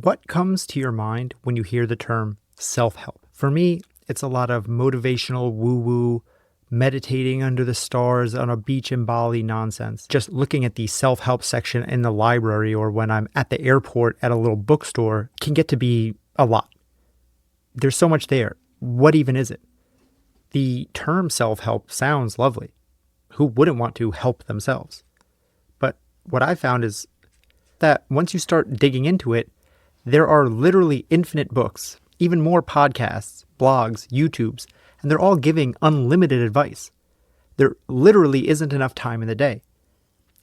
What comes to your mind when you hear the term self-help? For me, it's a lot of motivational woo-woo, meditating under the stars on a beach in Bali nonsense. Just looking at the self-help section in the library or when I'm at the airport at a little bookstore can get to be a lot. There's so much there. What even is it? The term self-help sounds lovely. Who wouldn't want to help themselves? But what I found is that once you start digging into it, there are literally infinite books, even more podcasts, blogs, YouTubes, and they're all giving unlimited advice. There literally isn't enough time in the day.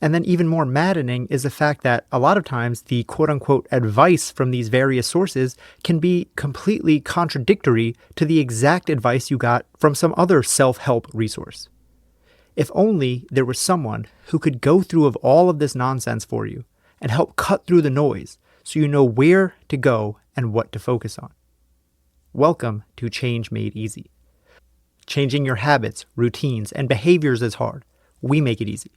And then even more maddening is the fact that a lot of times the quote-unquote advice from these various sources can be completely contradictory to the exact advice you got from some other self-help resource. If only there was someone who could go through of all of this nonsense for you and help cut through the noise so you know where to go and what to focus on. Welcome to Change Made Easy. Changing your habits, routines, and behaviors is hard. We make it easy.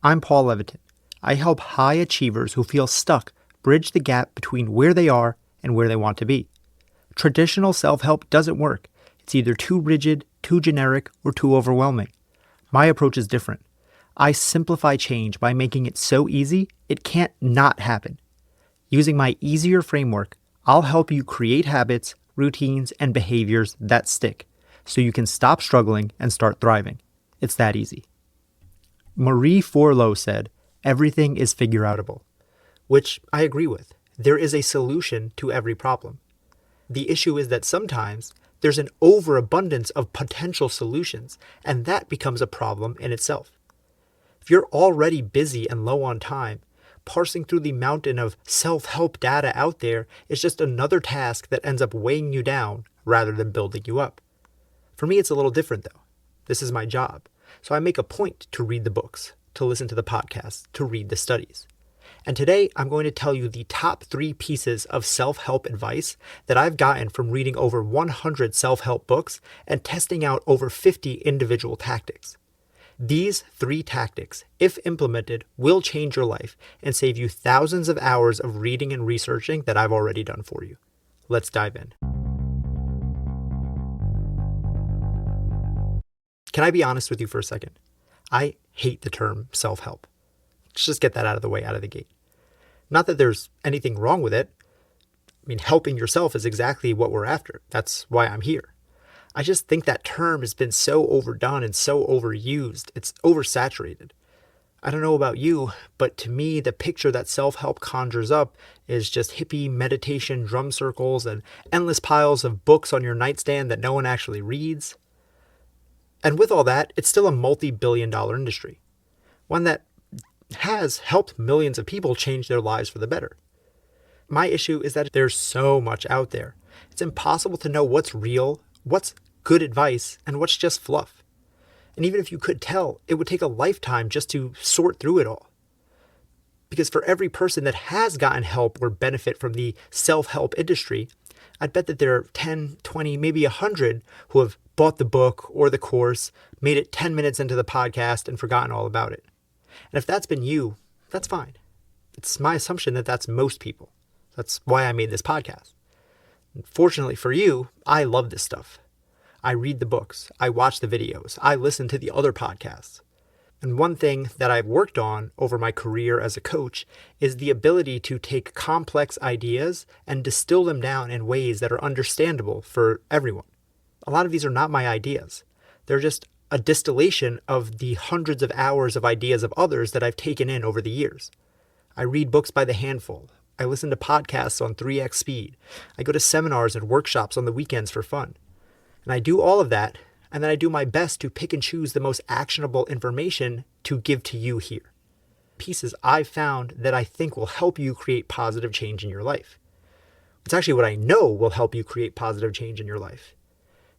I'm Paul Levitin. I help high achievers who feel stuck bridge the gap between where they are and where they want to be. Traditional self-help doesn't work. It's either too rigid, too generic, or too overwhelming. My approach is different. I simplify change by making it so easy, it can't not happen. Using my easier framework, I'll help you create habits, routines, and behaviors that stick, so you can stop struggling and start thriving. It's that easy. Marie Forleo said, "Everything is figure-outable," which I agree with. There is a solution to every problem. The issue is that sometimes there's an overabundance of potential solutions, and that becomes a problem in itself. If you're already busy and low on time, parsing through the mountain of self-help data out there is just another task that ends up weighing you down rather than building you up. For me, it's a little different though. This is my job. So I make a point to read the books, to listen to the podcasts, to read the studies. And today I'm going to tell you the top 3 pieces of self-help advice that I've gotten from reading over 100 self-help books and testing out over 50 individual tactics. These 3 tactics, if implemented, will change your life and save you thousands of hours of reading and researching that I've already done for you. Let's dive in. Can I be honest with you for a second? I hate the term self-help. Let's just get that out of the way, out of the gate. Not that there's anything wrong with it. I mean, helping yourself is exactly what we're after. That's why I'm here. I just think that term has been so overdone and so overused. It's oversaturated. I don't know about you, but to me, the picture that self-help conjures up is just hippie meditation drum circles and endless piles of books on your nightstand that no one actually reads. And with all that, it's still a multi-billion-dollar industry. One that has helped millions of people change their lives for the better. My issue is that there's so much out there. It's impossible to know what's real, what's good advice, and what's just fluff. And even if you could tell, it would take a lifetime just to sort through it all. Because for every person that has gotten help or benefit from the self-help industry, I'd bet that there are 10, 20, maybe 100 who have bought the book or the course, made it 10 minutes into the podcast, and forgotten all about it. And if that's been you, that's fine. It's my assumption that that's most people. That's why I made this podcast. Fortunately for you, I love this stuff. I read the books, I watch the videos, I listen to the other podcasts. And one thing that I've worked on over my career as a coach is the ability to take complex ideas and distill them down in ways that are understandable for everyone. A lot of these are not my ideas. They're just a distillation of the hundreds of hours of ideas of others that I've taken in over the years. I read books by the handful. I listen to podcasts on 3x speed. I go to seminars and workshops on the weekends for fun. And I do all of that, and then I do my best to pick and choose the most actionable information to give to you here. Pieces I've found that I think will help you create positive change in your life. It's actually what I know will help you create positive change in your life.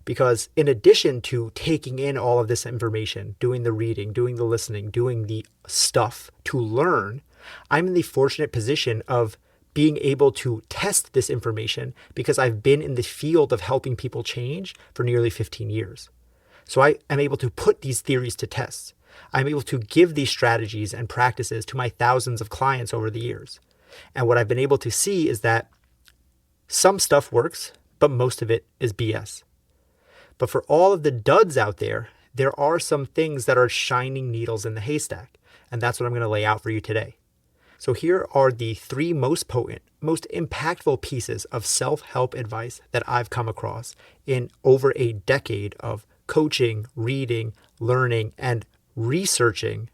Because in addition to taking in all of this information, doing the reading, doing the listening, doing the stuff to learn, I'm in the fortunate position of being able to test this information because I've been in the field of helping people change for nearly 15 years. So I am able to put these theories to test. I'm able to give these strategies and practices to my thousands of clients over the years. And what I've been able to see is that Some stuff works, but most of it is BS. But for all of the duds out there, there are some things that are shining needles in the haystack, and that's what I'm going to lay out for you today. So here are the 3 most potent, most impactful pieces of self-help advice that I've come across in over a decade of coaching, reading, learning, and researching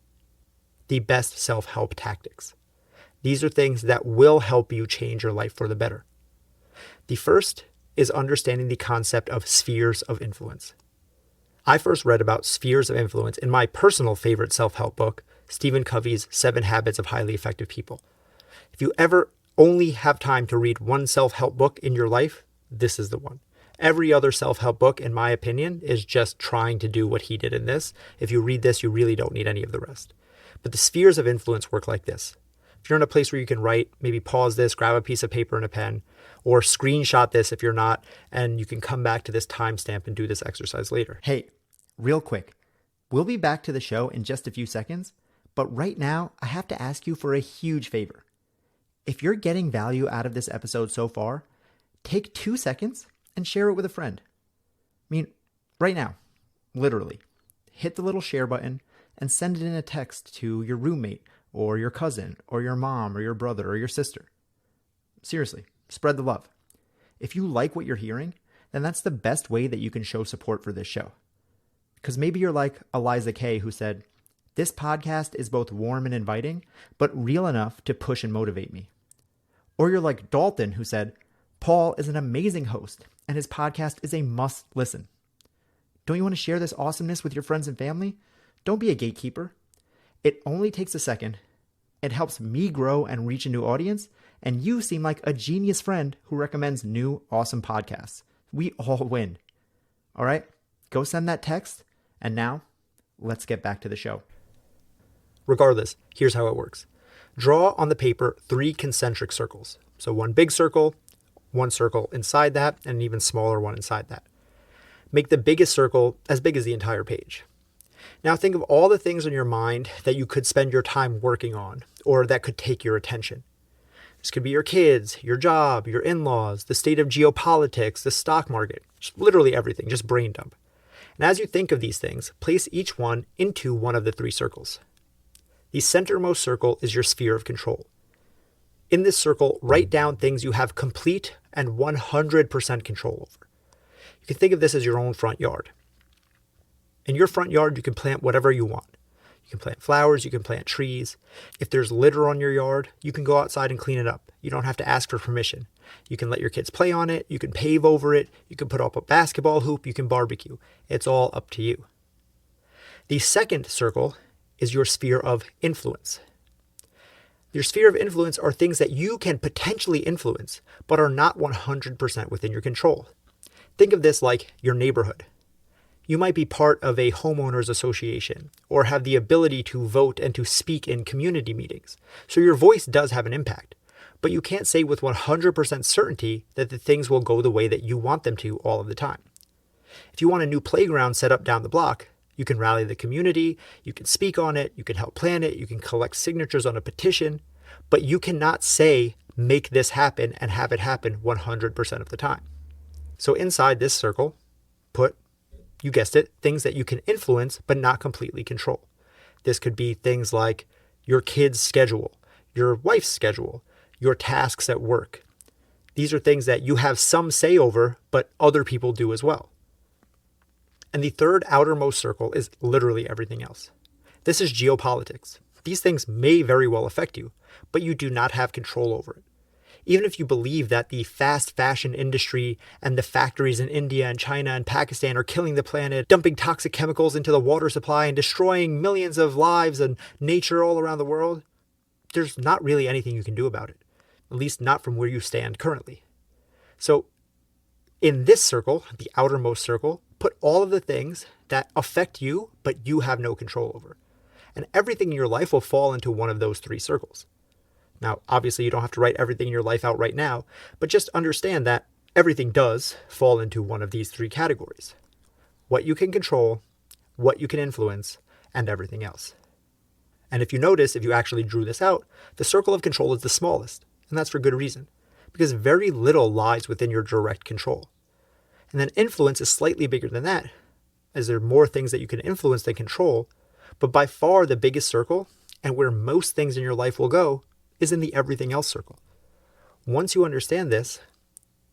the best self-help tactics. These are things that will help you change your life for the better. The first is understanding the concept of spheres of influence. I first read about spheres of influence in my personal favorite self-help book, Stephen Covey's 7 Habits of Highly Effective People. If you ever only have time to read one self-help book in your life, this is the one. Every other self-help book, in my opinion, is just trying to do what he did in this. If you read this, you really don't need any of the rest. But the spheres of influence work like this. If you're in a place where you can write, maybe pause this, grab a piece of paper and a pen, or screenshot this if you're not, and you can come back to this timestamp and do this exercise later. Hey, real quick, we'll be back to the show in just a few seconds, but right now I have to ask you for a huge favor. If you're getting value out of this episode so far, take 2 seconds and share it with a friend. I mean, right now, literally, hit the little share button and send it in a text to your roommate or your cousin or your mom or your brother or your sister. Seriously, spread the love. If you like what you're hearing, then that's the best way that you can show support for this show. Because maybe you're like Eliza Kay, who said, "This podcast is both warm and inviting, but real enough to push and motivate me." Or you're like Dalton, who said, "Paul is an amazing host, and his podcast is a must listen." Don't you want to share this awesomeness with your friends and family? Don't be a gatekeeper. It only takes a second. It helps me grow and reach a new audience, and you seem like a genius friend who recommends new, awesome podcasts. We all win. All right, go send that text, and now let's get back to the show. Regardless, here's how it works. Draw on the paper 3 concentric circles. So one big circle, one circle inside that, and an even smaller one inside that. Make the biggest circle as big as the entire page. Now think of all the things in your mind that you could spend your time working on, or that could take your attention. This could be your kids, your job, your in-laws, the state of geopolitics, the stock market, just literally everything, just brain dump. And as you think of these things, place each one into one of the 3 circles. The centermost circle is your sphere of control. In this circle, write down things you have complete and 100% control over. You can think of this as your own front yard. In your front yard, you can plant whatever you want. You can plant flowers, you can plant trees. If there's litter on your yard, you can go outside and clean it up. You don't have to ask for permission. You can let your kids play on it, you can pave over it, you can put up a basketball hoop, you can barbecue. It's all up to you. The second circle is your sphere of influence. Your sphere of influence are things that you can potentially influence, but are not 100% within your control. Think of this like your neighborhood. You might be part of a homeowners association or have the ability to vote and to speak in community meetings. So your voice does have an impact, but you can't say with 100% certainty that the things will go the way that you want them to all of the time. If you want a new playground set up down the block, you can rally the community, you can speak on it, you can help plan it, you can collect signatures on a petition, but you cannot say, make this happen and have it happen 100% of the time. So inside this circle, put, you guessed it, things that you can influence but not completely control. This could be things like your kid's schedule, your wife's schedule, your tasks at work. These are things that you have some say over, but other people do as well. And the third outermost circle is literally everything else. This is geopolitics. These things may very well affect you, but you do not have control over it. Even if you believe that the fast fashion industry and the factories in India and China and Pakistan are killing the planet, dumping toxic chemicals into the water supply and destroying millions of lives and nature all around the world, there's not really anything you can do about it, at least not from where you stand currently. So in this circle, the outermost circle, put all of the things that affect you, but you have no control over. And everything in your life will fall into one of those 3 circles. Now, obviously, you don't have to write everything in your life out right now, but just understand that everything does fall into one of these 3 categories. What you can control, what you can influence, and everything else. And if you notice, if you actually drew this out, the circle of control is the smallest, and that's for good reason. because very little lies within your direct control. And then influence is slightly bigger than that, as there are more things that you can influence than control. But by far the biggest circle, and where most things in your life will go, is in the everything else circle. Once you understand this,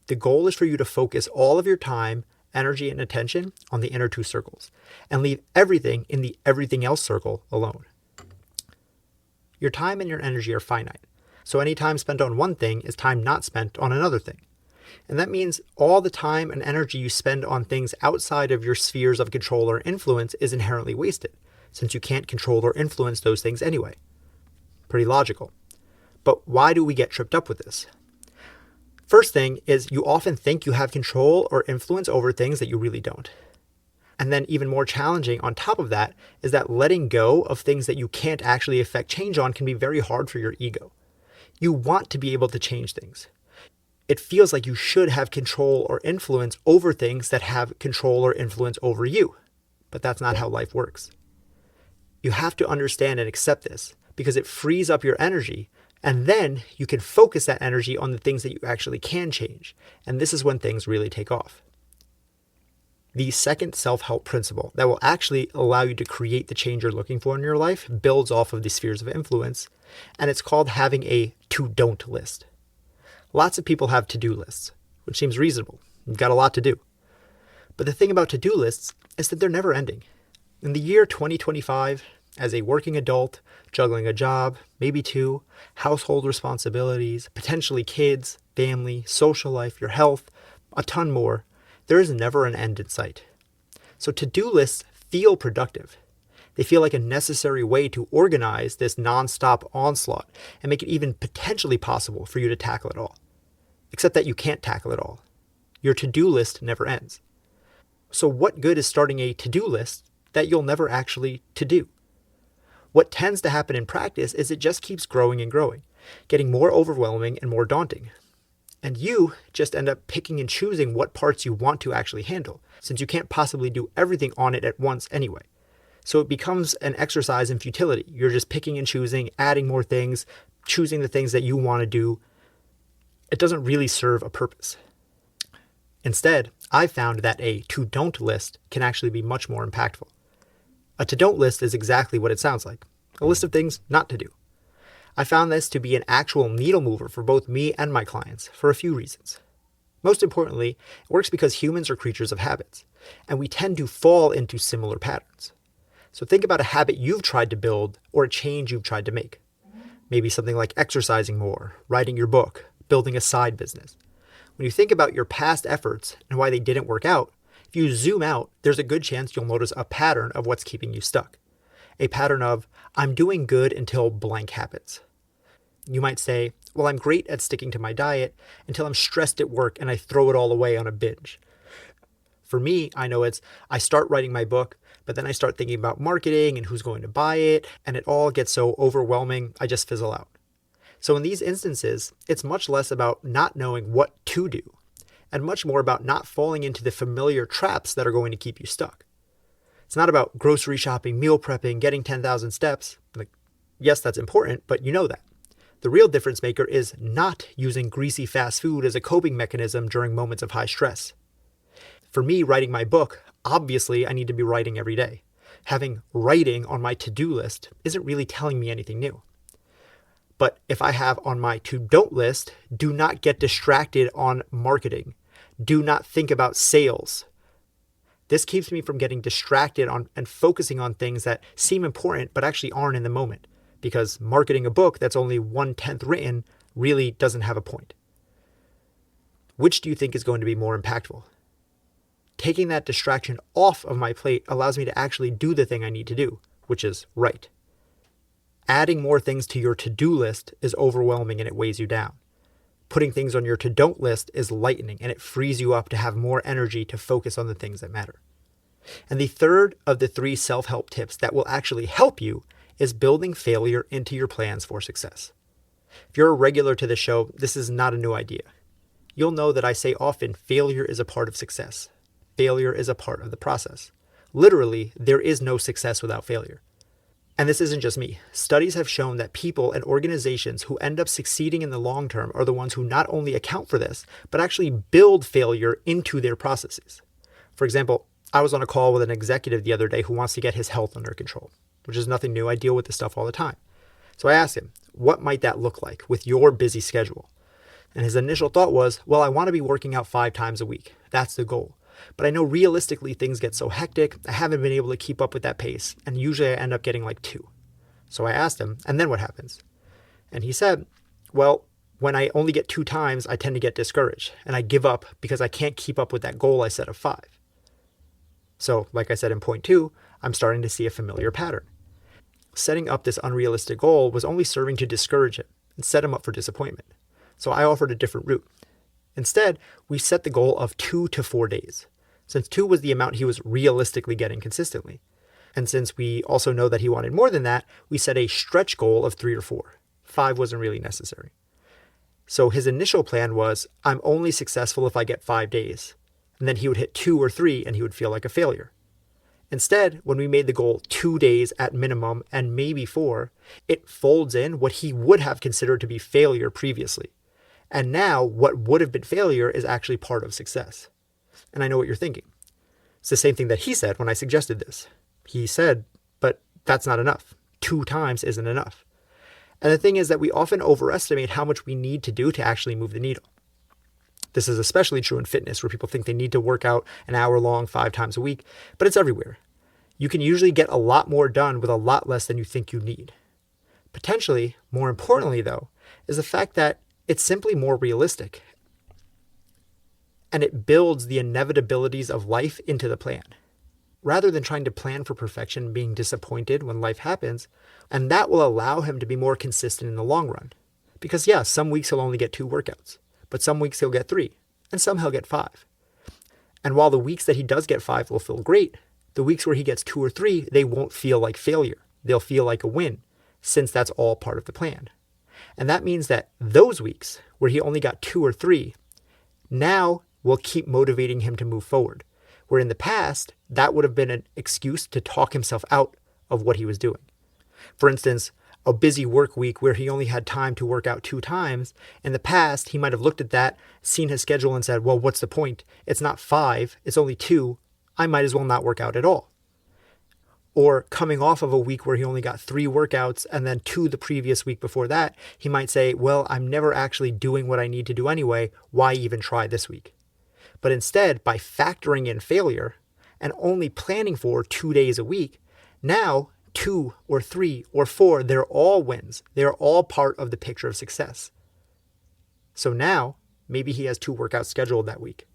the goal is for you to focus all of your time, energy, and attention on the inner two circles, and leave everything in the everything else circle alone. Your time and your energy are finite, so any time spent on one thing is time not spent on another thing. And that means all the time and energy you spend on things outside of your spheres of control or influence is inherently wasted, since you can't control or influence those things anyway. Pretty logical. But why do we get tripped up with this? First thing is you often think you have control or influence over things that you really don't. And then even more challenging on top of that is that letting go of things that you can't actually affect change on can be very hard for your ego. You want to be able to change things. It feels like you should have control or influence over things that have control or influence over you. But that's not how life works. You have to understand and accept this because it frees up your energy, and then you can focus that energy on the things that you actually can change. And this is when things really take off. The second self-help principle that will actually allow you to create the change you're looking for in your life builds off of the spheres of influence, and it's called having a to-don't list. Lots of people have to-do lists, which seems reasonable. You've got a lot to do. But the thing about to-do lists is that they're never ending. In the year 2025, as a working adult, juggling a job, maybe two, household responsibilities, potentially kids, family, social life, your health, a ton more, there is never an end in sight. So to-do lists feel productive. They feel like a necessary way to organize this nonstop onslaught and make it even potentially possible for you to tackle it all. Except that you can't tackle it all. Your to-do list never ends. So what good is starting a to-do list that you'll never actually to-do? What tends to happen in practice is it just keeps growing and growing, getting more overwhelming and more daunting. And you just end up picking and choosing what parts you want to actually handle, since you can't possibly do everything on it at once anyway. So it becomes an exercise in futility. You're just picking and choosing, adding more things, choosing the things that you want to do. It doesn't really serve a purpose. Instead, I've found that a to-don't list can actually be much more impactful. A to-don't list is exactly what it sounds like, a list of things not to do. I found this to be an actual needle mover for both me and my clients for a few reasons. Most importantly, it works because humans are creatures of habits, and we tend to fall into similar patterns. So think about a habit you've tried to build or a change you've tried to make. Maybe something like exercising more, writing your book, building a side business. When you think about your past efforts and why they didn't work out, if you zoom out, there's a good chance you'll notice a pattern of what's keeping you stuck. A pattern of, I'm doing good until blank happens. You might say, well, I'm great at sticking to my diet until I'm stressed at work and I throw it all away on a binge. For me, I know I start writing my book, but then I start thinking about marketing and who's going to buy it, and it all gets so overwhelming, I just fizzle out. So in these instances, it's much less about not knowing what to do, and much more about not falling into the familiar traps that are going to keep you stuck. It's not about grocery shopping, meal prepping, getting 10,000 steps. Yes, that's important, but you know that. The real difference maker is not using greasy fast food as a coping mechanism during moments of high stress. For me, writing my book, obviously I need to be writing every day. Having writing on my to-do list isn't really telling me anything new. But if I have on my to-don't list, do not get distracted on marketing. Do not think about sales. This keeps me from getting distracted on and focusing on things that seem important but actually aren't in the moment. Because marketing a book that's only 1/10 written really doesn't have a point. Which do you think is going to be more impactful? Taking that distraction off of my plate allows me to actually do the thing I need to do, which is write. Adding more things to your to-do list is overwhelming and it weighs you down. Putting things on your to-don't list is lightening and it frees you up to have more energy to focus on the things that matter. And the third of the 3 self-help tips that will actually help you is building failure into your plans for success. If you're a regular to the show, this is not a new idea. You'll know that I say often failure is a part of success. Failure is a part of the process. Literally, there is no success without failure. And this isn't just me. Studies have shown that people and organizations who end up succeeding in the long term are the ones who not only account for this, but actually build failure into their processes. For example, I was on a call with an executive the other day who wants to get his health under control, which is nothing new. I deal with this stuff all the time. So I asked him, what might that look like with your busy schedule? And his initial thought was, well, I want to be working out 5 times a week. That's the goal. But I know realistically things get so hectic, I haven't been able to keep up with that pace. And usually I end up getting like 2. So I asked him, and then what happens? And he said, well, when I only get 2 times, I tend to get discouraged and I give up because I can't keep up with that goal I set of 5. So like I said in point 2, I'm starting to see a familiar pattern. Setting up this unrealistic goal was only serving to discourage him and set him up for disappointment. So I offered a different route. Instead, we set the goal of 2 to 4 days, since 2 was the amount he was realistically getting consistently. And since we also know that he wanted more than that, we set a stretch goal of 3 or 4. 5 wasn't really necessary. So his initial plan was, I'm only successful if I get 5 days. And then he would hit 2 or 3 and he would feel like a failure. Instead, when we made the goal 2 days at minimum and maybe 4, it folds in what he would have considered to be failure previously. And now what would have been failure is actually part of success. And I know what you're thinking. It's the same thing that he said when I suggested this. He said, but that's not enough. 2 times isn't enough. And the thing is that we often overestimate how much we need to do to actually move the needle. This is especially true in fitness, where people think they need to work out an hour long 5 times a week, but it's everywhere. You can usually get a lot more done with a lot less than you think you need. Potentially, more importantly though, is the fact that it's simply more realistic. And it builds the inevitabilities of life into the plan, rather than trying to plan for perfection and being disappointed when life happens. And that will allow him to be more consistent in the long run. Because yeah, some weeks he'll only get 2 workouts, but some weeks he'll get 3, and some he'll get 5. And while the weeks that he does get 5 will feel great, the weeks where he gets 2 or 3, they won't feel like failure. They'll feel like a win, since that's all part of the plan. And that means that those weeks where he only got 2 or 3, now will keep motivating him to move forward. Where in the past, that would have been an excuse to talk himself out of what he was doing. For instance, a busy work week where he only had time to work out 2 times, in the past, he might have looked at that, seen his schedule and said, well, what's the point? It's not 5, it's only 2. I might as well not work out at all. Or coming off of a week where he only got 3 workouts and then 2 the previous week before that, he might say, well, I'm never actually doing what I need to do anyway. Why even try this week? But instead, by factoring in failure and only planning for 2 days a week, now 2 or 3 or 4, they're all wins. They're all part of the picture of success. So now, maybe he has 2 workouts scheduled that week.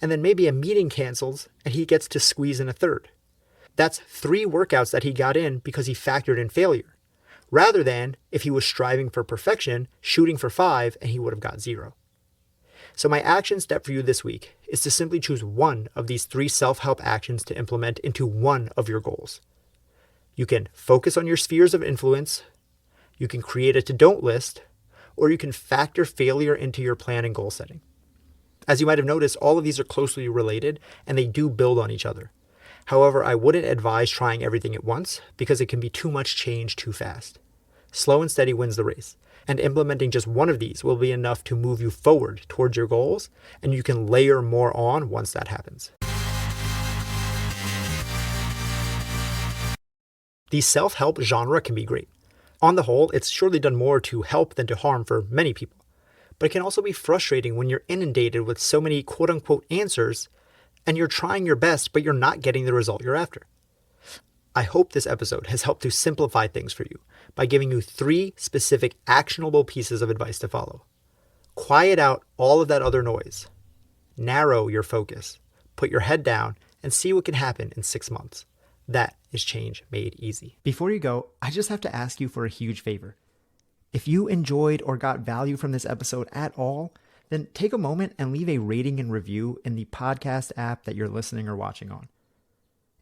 And then maybe a meeting cancels and he gets to squeeze in a 3rd. That's 3 workouts that he got in because he factored in failure, rather than if he was striving for perfection, shooting for 5, and he would have got 0. So my action step for you this week is to simply choose one of these 3 self-help actions to implement into one of your goals. You can focus on your spheres of influence, you can create a to-don't list, or you can factor failure into your plan and goal setting. As you might have noticed, all of these are closely related and they do build on each other. However, I wouldn't advise trying everything at once because it can be too much change too fast. Slow and steady wins the race, and implementing just one of these will be enough to move you forward towards your goals, and you can layer more on once that happens. The self-help genre can be great. On the whole, it's surely done more to help than to harm for many people. But it can also be frustrating when you're inundated with so many quote-unquote answers and you're trying your best, but you're not getting the result you're after. I hope this episode has helped to simplify things for you by giving you 3 specific actionable pieces of advice to follow. Quiet out all of that other noise. Narrow your focus. Put your head down and see what can happen in 6 months. That is change made easy. Before you go, I just have to ask you for a huge favor. If you enjoyed or got value from this episode at all, then take a moment and leave a rating and review in the podcast app that you're listening or watching on.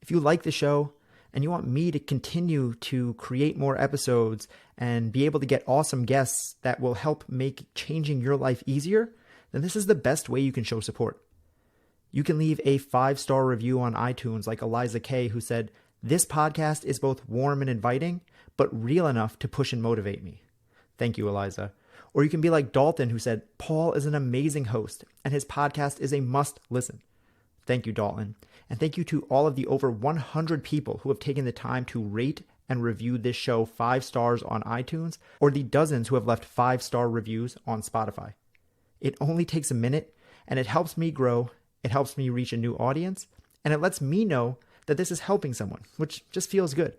If you like the show and you want me to continue to create more episodes and be able to get awesome guests that will help make changing your life easier, then this is the best way you can show support. You can leave a 5-star review on iTunes like Eliza K, who said, This podcast is both warm and inviting, but real enough to push and motivate me. Thank you, Eliza. Or you can be like Dalton, who said, Paul is an amazing host, and his podcast is a must listen. Thank you, Dalton. And thank you to all of the over 100 people who have taken the time to rate and review this show 5 stars on iTunes, or the dozens who have left 5-star reviews on Spotify. It only takes a minute, and it helps me grow, it helps me reach a new audience, and it lets me know that this is helping someone, which just feels good.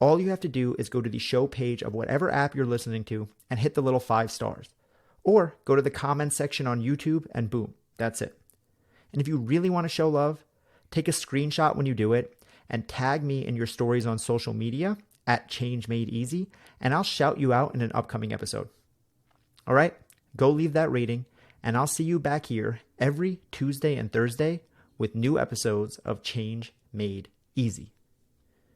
All you have to do is go to the show page of whatever app you're listening to and hit the little 5 stars. Or go to the comments section on YouTube and boom, that's it. And if you really want to show love, take a screenshot when you do it and tag me in your stories on social media at Change Made Easy, and I'll shout you out in an upcoming episode. All right, go leave that rating, and I'll see you back here every Tuesday and Thursday with new episodes of Change Made Easy.